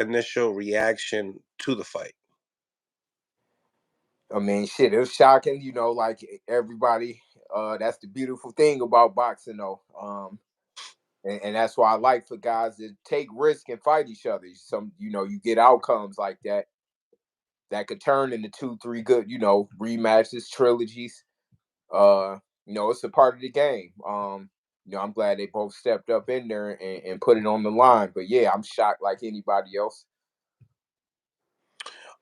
initial reaction to the fight? I mean, shit, it was shocking, like everybody. That's the beautiful thing about boxing, though. And that's why I like for guys to take risk and fight each other. You get outcomes like that could turn into 2, 3 good, rematches, trilogies. Uh, it's a part of the game. I'm glad they both stepped up in there and put it on the line. But yeah, I'm shocked like anybody else.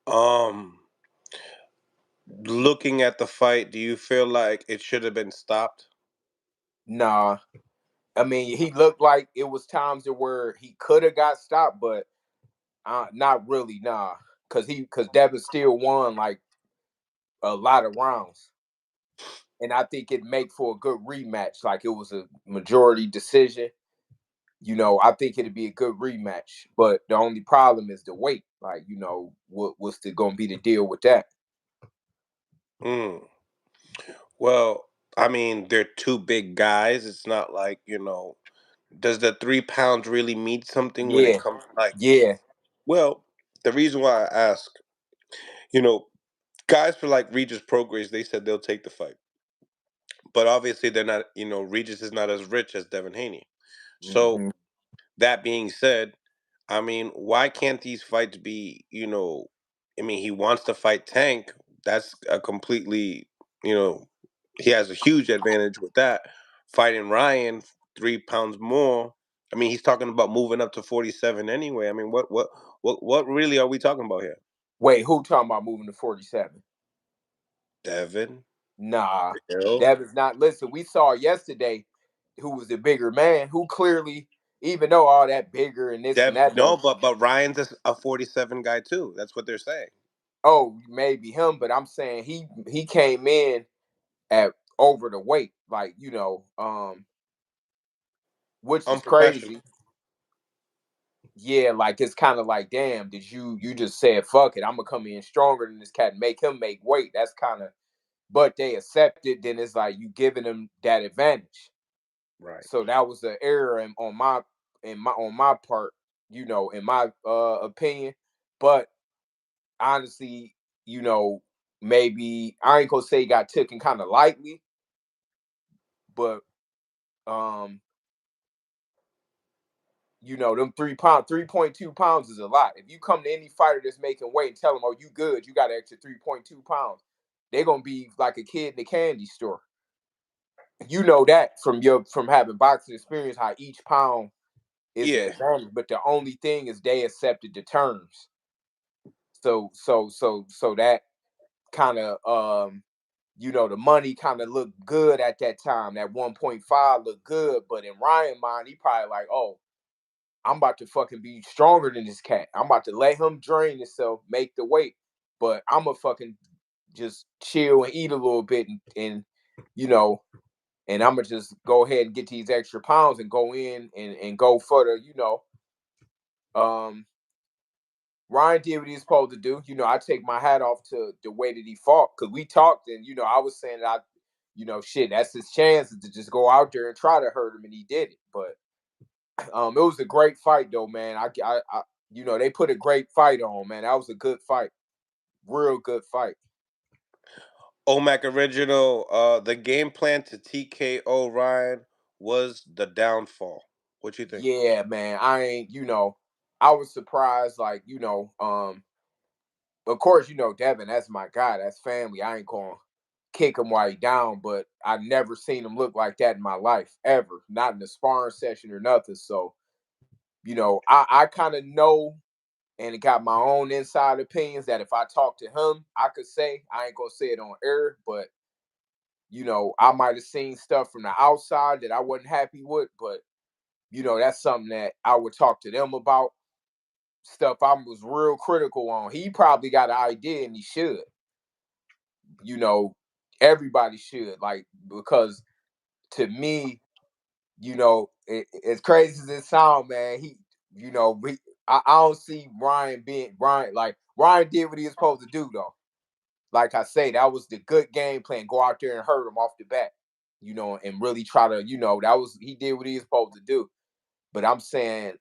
Um, Looking at the fight, do you feel like it should have been stopped? Nah, I mean, he looked like it was times where he could have got stopped, but not really, nah. Cause Devin still won like a lot of rounds, and I think it'd make for a good rematch. Like it was a majority decision. I think it'd be a good rematch. But the only problem is the weight. Like, what's going to be the deal with that? Mm. Well, I mean, they're two big guys. It's not like, does the 3 pounds really mean something when it Yeah, comes like, yeah. well, the reason why I ask, you know, guys for like Regis Prograis, they said they'll take the fight. But obviously they're not, Regis is not as rich as Devin Haney. So Hmm. that being said, I mean, why can't these fights be, I mean, he wants to fight Tank. That's a completely, you know, he has a huge advantage with that. Fighting Ryan 3 pounds more. I mean, he's talking about moving up to 47 anyway. I mean, what really are we talking about here? Wait, who talking about moving to 47? Devin, Nah, Bill, Devin's not. Listen, we saw yesterday who was the bigger man, who clearly, even though all that bigger and this and Dev. that, No, don't. but Ryan's a 47 guy too. That's what they're saying. Oh, maybe him, but I'm saying he came in at over the weight, like which is Unprofessional. crazy. Yeah, like it's kind of like, damn, did you just said fuck it, I'm gonna come in stronger than this cat and make him make weight. That's kind of, but they accept it. Then it's like you giving them that advantage. Right. So that was an error on my part, in my opinion. But honestly, you know, maybe I ain't gonna say he got taken kind of lightly, but um, them 3 pound, 3.2 pounds is a lot. If you come to any fighter that's making weight and tell them, "Oh, you good? You got an extra 3.2 pounds," they're gonna be like a kid in the candy store. You know that from having boxing experience, how each pound is an Yeah. advantage. But the only thing is they accepted the terms. So that kind of the money kind of looked good at that time. That 1.5 looked good, but in Ryan mind, he probably like, oh, I'm about to fucking be stronger than this cat. I'm about to let him drain himself, make the weight, but I'm gonna fucking just chill and eat a little bit and you know, and I'm gonna just go ahead and get these extra pounds and go in and go further. Um, Ryan did what he's supposed to do. I take my hat off to the way that he fought because we talked and I was saying that shit, that's his chance to just go out there and try to hurt him, and he did it. But it was a great fight though, man. They put a great fight on, man. That was a good fight, real good fight. OMAC original. The game plan to TKO Ryan was the downfall. What you think? Yeah, man. I ain't, I was surprised, like, of course, Devin, that's my guy, that's family. I ain't gonna kick him while he down, but I've never seen him look like that in my life, ever. Not in the sparring session or nothing. So, I kind of know and got my own inside opinions that if I talk to him, I could say, I ain't gonna say it on air, but I might have seen stuff from the outside that I wasn't happy with, but that's something that I would talk to them about. Stuff I was real critical on. He probably got an idea and he should. You know, everybody should, like, because to me, as crazy as it sound, man, I don't see Ryan being Ryan. Like Ryan did what he was supposed to do, though. Like I say, that was the good game plan. Go out there and hurt him off the bat, and really try to, he did what he was supposed to do. But I'm saying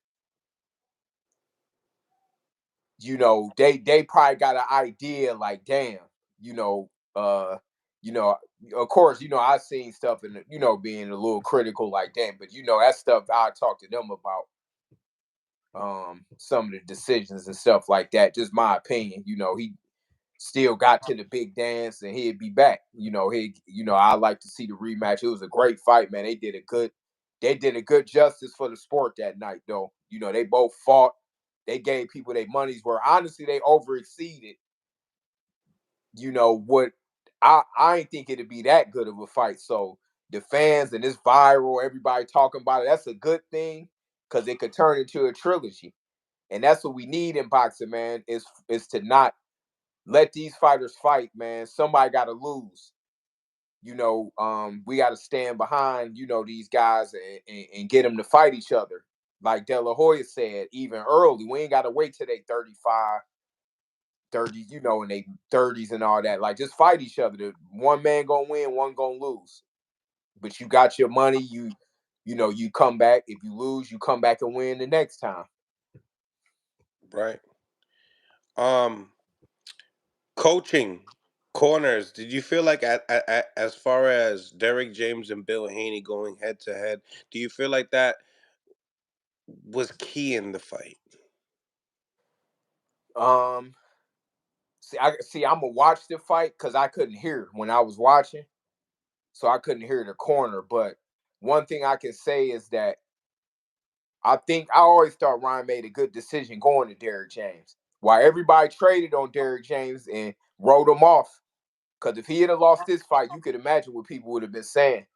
they probably got an idea like, damn, you know, you know, of course, I've seen stuff and being a little critical like damn, but that stuff I talk to them about some of the decisions and stuff like that. Just my opinion. He still got to the big dance and he'd be back. I like to see the rematch. It was a great fight, man. They did a good justice for the sport that night, though. They both fought. They gave people their money's worth. Honestly, they overexceeded. What I ain't think it'd be that good of a fight. So the fans and this viral, everybody talking about it. That's a good thing because it could turn into a trilogy, and that's what we need in boxing, man. Is to not let these fighters fight, man. Somebody got to lose. We got to stand behind, these guys and get them to fight each other. Like De La Hoya said, even early, we ain't got to wait till they 35, 30, in their 30s and all that. Like, just fight each other. One man gonna win, one gonna lose. But you got your money. You come back. If you lose, you come back and win the next time. Right. Um, Coaching corners. Did you feel like as far as Derek James and Bill Haney going head to head, do you feel like that was key in the fight? Um, I'm gonna watch the fight because I couldn't hear when I was watching, so I couldn't hear the corner. But one thing I can say is that I think I always thought Ryan made a good decision going to Derek James. While everybody traded on Derek James and wrote him off, because if he had lost this fight, you could imagine what people would have been saying.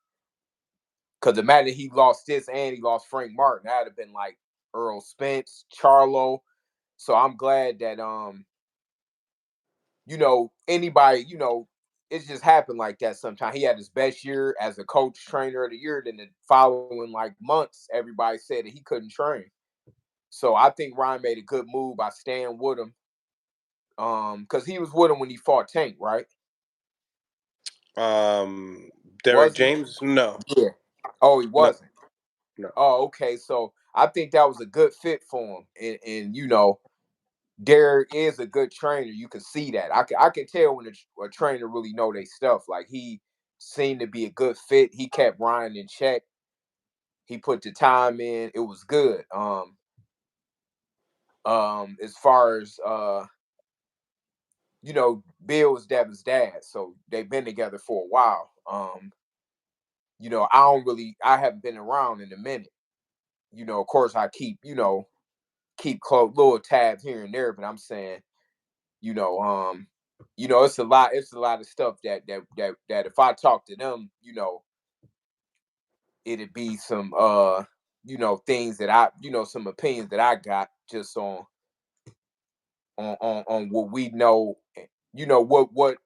Because imagine he lost this and he lost Frank Martin, that'd have been like Earl Spence, Charlo. So I'm glad that anybody, it just happened like that sometimes. He had his best year as a coach trainer of the year, then the following like months, everybody said that he couldn't train. So I think Ryan made a good move by staying with him. Because he was with him when he fought Tank, right? Um, Derek Was he? James? No, Yeah. Oh, he no, wasn't. no. Oh, okay. So I think that was a good fit for him. And Derek is a good trainer. You can see that. I can tell when a trainer really know their stuff. Like, he seemed to be a good fit. He kept Ryan in check. He put the time in. It was good. As far as Bill was Devin's dad, so they've been together for a while. I haven't been around in a minute. Of course I keep close little tabs here and there, but I'm saying, you know, um, it's a lot of stuff that if I talk to them, it'd be some things that some opinions that I got just on what we know,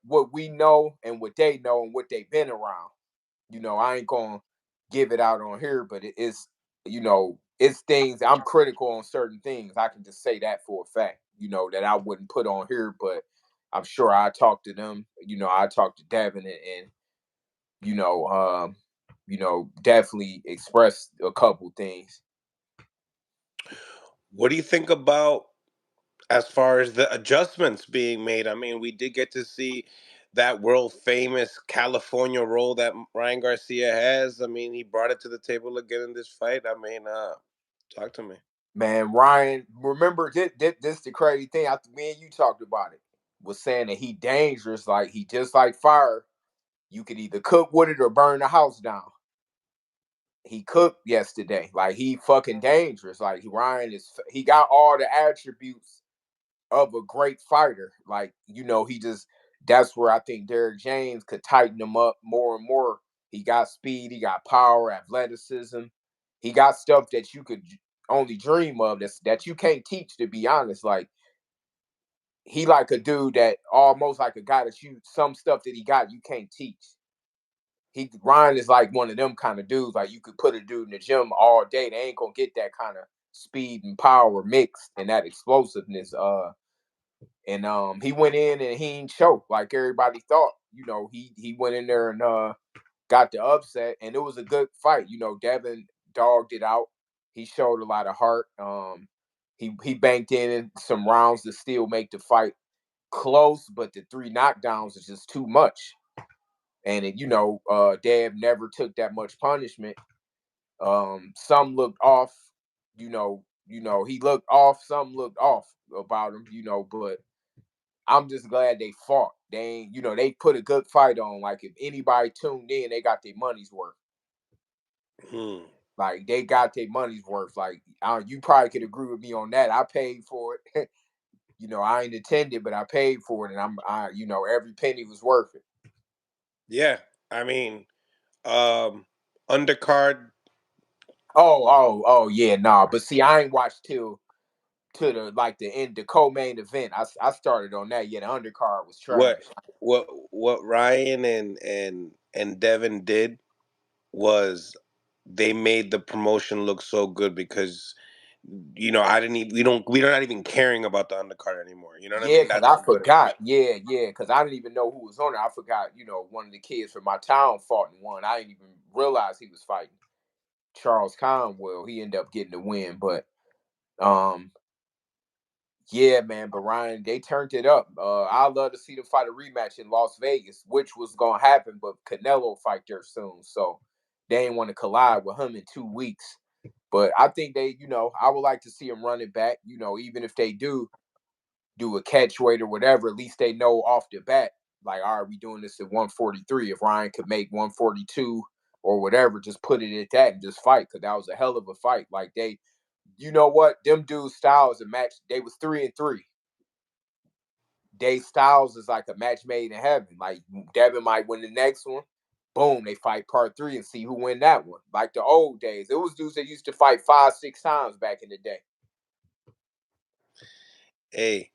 what we know and what they know and what they've been around. I ain't gonna give it out on here, but it's things I'm critical on certain things. I can just say that for a fact, that I wouldn't put on here, but I'm sure I talked to them. I talked to Devin and you know, um, definitely expressed a couple things. What do you think about as far as the adjustments being made? I mean, we did get to see that world famous California roll that Ryan Garcia has. I mean, he brought it to the table again in this fight. I mean, talk to me. Man, Ryan, remember this the crazy thing. After me and you talked about it, was saying that he dangerous, like he just like fire. You could either cook with it or burn the house down. He cooked yesterday. Like, he fucking dangerous. Like, he got all the attributes of a great fighter. Like, he just that's where I think Derek James could tighten him up more and more. He got speed, he got power, athleticism. He got stuff that you could only dream of that you can't teach, to be honest. Like, he like a dude that almost like a guy that some stuff that he got you can't teach. Ryan is like one of them kind of dudes. Like, you could put a dude in the gym all day, they ain't gonna get that kind of speed and power mixed and that explosiveness. And he went in and he ain't choked like everybody thought. He went in there and got the upset, and it was a good fight. Devin dogged it out. He showed a lot of heart. He banked in some rounds to still make the fight close, but the 3 knockdowns is just too much. And Dev never took that much punishment. Some looked off, he looked off, some looked off about him, but I'm just glad they fought. They ain't, they put a good fight on. Like if anybody tuned in, they got their money's worth. Hmm. Like they got their money's worth. Like you probably could agree with me on that. I paid for it. I ain't attended, but I paid for it, and every penny was worth it. Yeah, I mean, undercard. Oh, yeah, nah. But see, I ain't watched till to the end, the co-main event. I started on that. Yeah, the undercard was What trash. what Ryan and Devin did was they made the promotion look so good because I didn't even we're not even caring about the undercard anymore. You know what I Yeah, mean? because That's how I good it was. forgot. Yeah, because I didn't even know who was on it. I forgot, one of the kids from my town fought and won. I didn't even realize he was fighting Charles Conwell. He ended up getting the win. But um, yeah, man, but Ryan, they turned it up. I'd love to see them fight a rematch in Las Vegas, which was gonna happen, but Canelo fight there soon. So they didn't want to collide with him in 2 weeks. But I think I would like to see them run it back. Even if they do a catch weight or whatever, at least they know off the bat, like, all right, we doing this at 143. If Ryan could make 142 or whatever, just put it at that and just fight, because that was a hell of a fight. Like you know what, them dudes' styles a match. They was 3-3. They styles is like a match made in heaven. Like Devin might win the next one. Boom, they fight part 3 and see who win that one. Like the old days, it was dudes that used to fight 5, 6 times back in the day. Hey,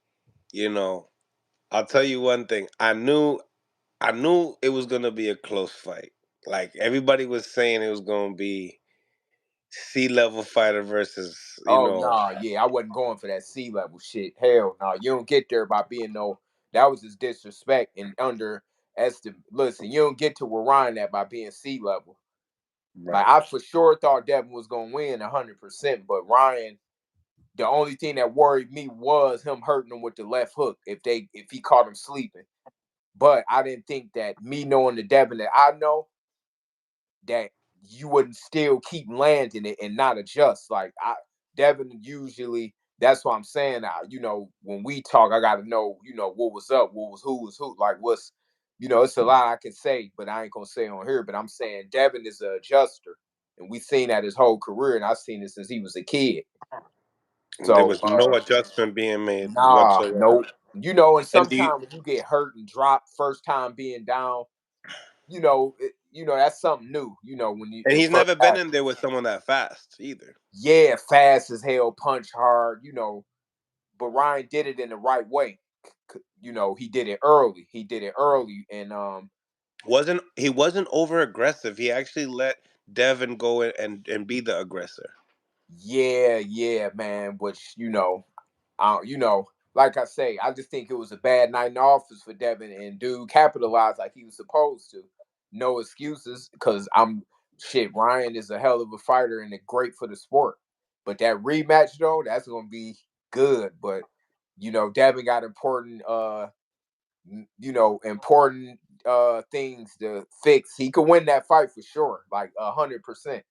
I'll tell you one thing. I knew it was gonna be a close fight. Like everybody was saying, it was gonna be sea level fighter versus Oh nah, yeah, I wasn't going for that sea level shit. Hell no, you don't get there by being no. That was just disrespect and underestimate. Listen, you don't get to where Ryan at by being sea level. Like right. I for sure thought Devin was gonna win 100%, but Ryan, the only thing that worried me was him hurting him with the left hook if he caught him sleeping. But I didn't think that, me knowing the Devin that I know, that you wouldn't still keep landing it and not adjust. Like Devin usually, that's what I'm saying. When we talk, I gotta know, what was up, who was who, like it's a lot I can say, but I ain't gonna say on here. But I'm saying Devin is an adjuster, and we've seen that his whole career, and I've seen it since he was a kid. There So was no adjustment being made nah, whatsoever. nope. And And do you, sometimes when you get hurt and drop first time being down, that's something new. When you and it he's first never been happens. in there with someone that fast either. Yeah, fast as hell, punch hard, but Ryan did it in the right way. He did it early. He did it early, and He wasn't over aggressive. He actually let Devin go in and be the aggressor. yeah, man. Which like I say, I just think it was a bad night in the office for Devin, and dude capitalized like he was supposed to. No excuses, because Ryan is a hell of a fighter and great for the sport. But that rematch though, that's gonna be good. But Devin got important things to fix. He could win that fight for sure, like 100%.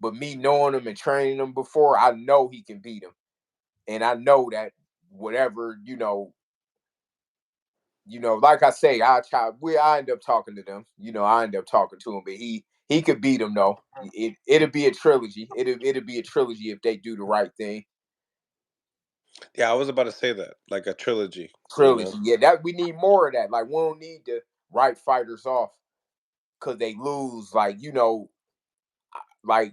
But me knowing him and training him before, I know he can beat him, and I know that whatever like I say, I end up talking to them. I end up talking to him, but he could beat him though. It'll be a trilogy. It'll be a trilogy if they do the right thing. Yeah, I was about to say that, like a trilogy. Trilogy, yeah. That we need more of that. Like we don't need to write fighters off because they lose. Like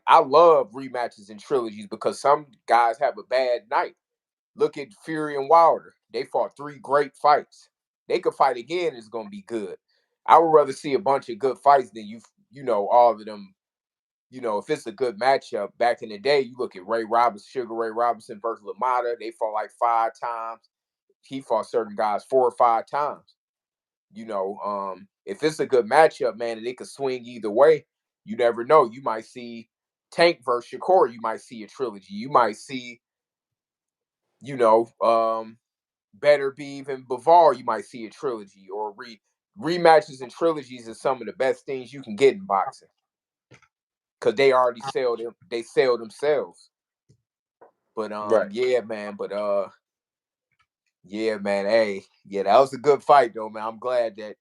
I love rematches and trilogies because some guys have a bad night. Look at Fury and Wilder. They fought 3 great fights. They could fight again. It's gonna be good. I would rather see a bunch of good fights than all of them. If it's a good matchup, back in the day, you look at Sugar Ray Robinson versus Lamada. They fought like 5 times. He fought certain guys 4 or 5 times. If it's a good matchup, man, and it could swing either way, you never know. You might see Tank versus Shakur. You might see a trilogy. You might see you know, better be even Bavar, you might see a trilogy or rematches and trilogies is some of the best things you can get in boxing because they already sell them. They sell themselves. But Right. yeah, man. But yeah, man. Hey, yeah, that was a good fight though, man. I'm glad that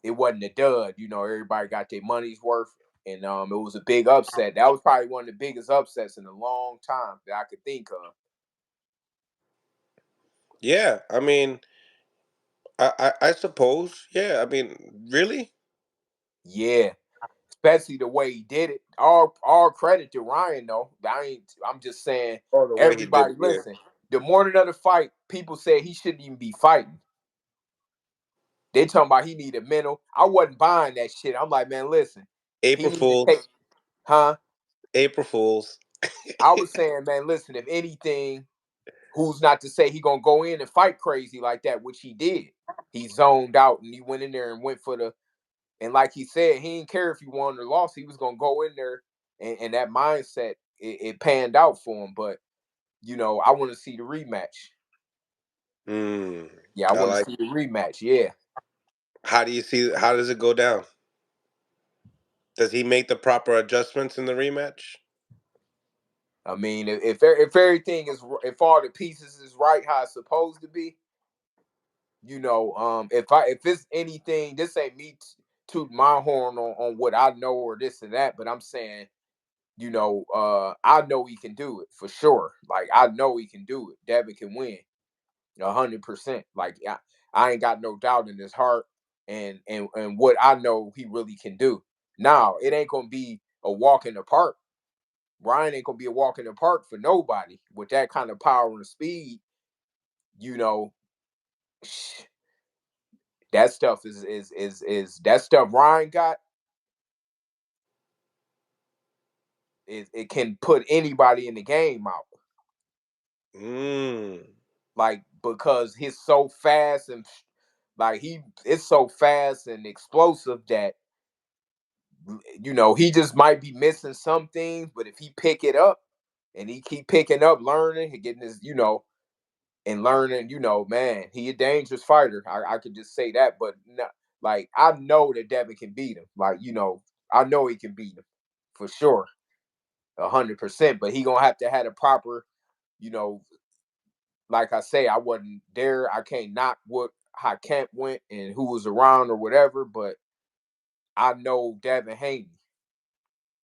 it wasn't a dud. Everybody got their money's worth, and it was a big upset. That was probably one of the biggest upsets in a long time that I could think of. Yeah, I mean, I suppose. Yeah, I mean, really? Yeah, especially the way he did it. All credit to Ryan though. I'm just saying, Oh, the way he did everybody it. Yeah. listen. The morning of the fight, people said he shouldn't even be fighting. They talking about he needed mental. I wasn't buying that shit. I'm like, man, listen, he April need to take, Fools. huh? April Fools. I was saying, man, listen, if anything, who's not to say he gonna go in and fight crazy like that, which he did. He zoned out and he went in there and went for the, and like he said, he didn't care if he won or lost. He was gonna go in there, and that mindset it panned out for him. But I want to see the rematch. Mm, Yeah, I I want to like. see the rematch. Yeah. How do you see? How does it go down? Does he make the proper adjustments in the rematch? I mean, if everything is, if all the pieces is right how it's supposed to be, if it's anything, this ain't me toot my horn on what I know or this and that, but I'm saying, I know he can do it for sure. Like I know he can do it. Devin can win 100%. Like I ain't got no doubt in his heart and what I know he really can do. Now it ain't gonna be a walk in the park. Ryan ain't gonna be a walk in the park for nobody with that kind of power and speed. You know, that stuff is that stuff Ryan got. It can put anybody in the game out. Mm. Like because he's so fast and like he it's so fast and explosive that he just might be missing some things, but if he pick it up and he keep picking up, learning and getting his, and learning, man, he a dangerous fighter. I could just say that, but not, like I know that Devin can beat him. Like I know he can beat him for sure, 100%. But he gonna have to have a proper, you know, like I say, I wasn't there. I can't knock what how camp went and who was around or whatever, but I know Devin Haney.